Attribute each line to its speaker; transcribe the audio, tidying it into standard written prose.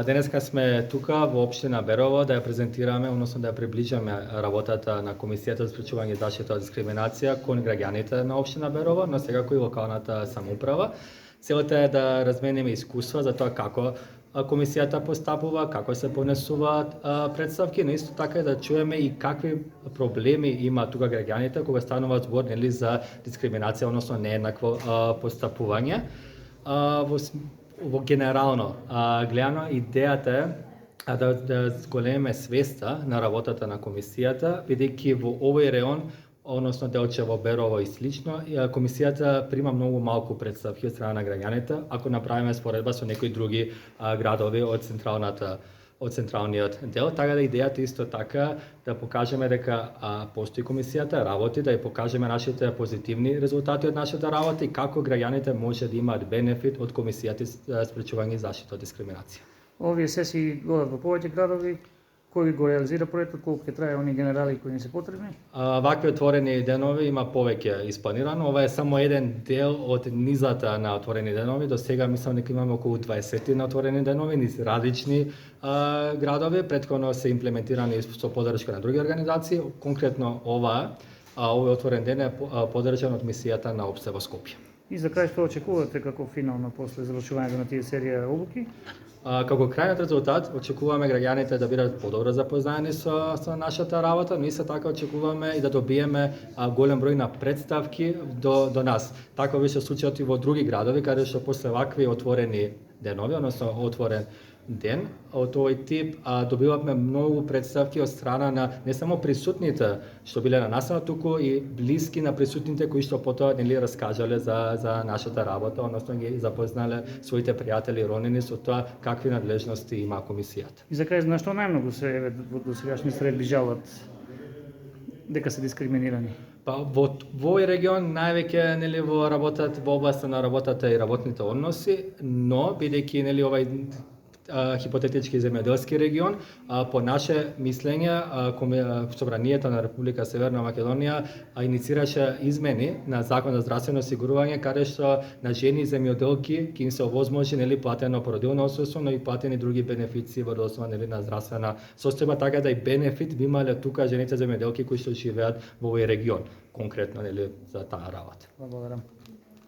Speaker 1: Денеска сме тука во општина Берово да ја презентираме, односно да ја приближиме работата на Комисијата за спречување и заштита од дискриминација кон граѓаните на општина Берово, но секако и локалната самоуправа. Целта е да размениме искуства за тоа како Комисијата постапува, како се понесуваат представки, но исто така и да чуеме и какви проблеми има тука граѓаните кога станува збор за дискриминација, односно нееднакво постапување. Во генерално гледано, идејата е да зголемиме свеста на работата на Комисијата, бидејќи во овој реон, односно делче во Берово и слично, Комисијата прима многу малку представки од страна на граѓаните, ако направиме споредба со некои други градови од централниот дел, така да идејата исто така да покажеме дека постои Комисијата, работи, да ја покажеме нашите позитивни резултати од нашата работа и како граѓаните може да имаат бенефит од Комисијата за спречување и заштита од дискриминација.
Speaker 2: Овие сесии годат во повеќе градови. Кој го реализира проектот, колку ќе трае оние генерали кои ни се потребни?
Speaker 1: Вакви отворени денови има повеќе испланирано. Ова е само еден дел од низата на отворени денови. До сега мислам дека имаме околу 20 на отворени денови низ различни градови. Претходно се имплементирани со поддршка на други организации. Конкретно овој отворен ден е поддржан од мисијата на ОПСЕ во Скопје.
Speaker 2: И за крај што очекувате како финално после завршувањето на тие серија обуки?
Speaker 1: Како крајниот резултат, очекуваме граѓаните да бидат подобро запознаени со нашата работа, но исто така очекуваме и да добиеме голем број на представки до нас. Така беше случајот и во други градови, каде што после вакви отворени денови, односно отворен ден од овој тип, добивавме многу представки од страна на не само присутните што биле на настана, туку и блиски на присутните кои што потоа раскажале за нашата работа, односно ги запознале своите пријатели и роднини со тоа какви надлежности има Комисијата.
Speaker 2: И за крај, на што најмногу се во досегашни средби жалат дека се дискриминирани?
Speaker 1: Во овој регион највеќе во работат во областа на работата и работните односи, но бидејќи овај хипотетички земјоделски регион, по наше мислење, Собранието на Република Северна Македонија иницираше измени на Закон за здравствено осигурување, каде што на жени земјоделки ќе им се овозможи платено породилно отсуство, но и платени други бенефиции во основа на здравствена состојба, така да и бенефит би имале тука жените земјоделки кои што живеат во овој регион, конкретно за таа работа.
Speaker 2: Благодарам.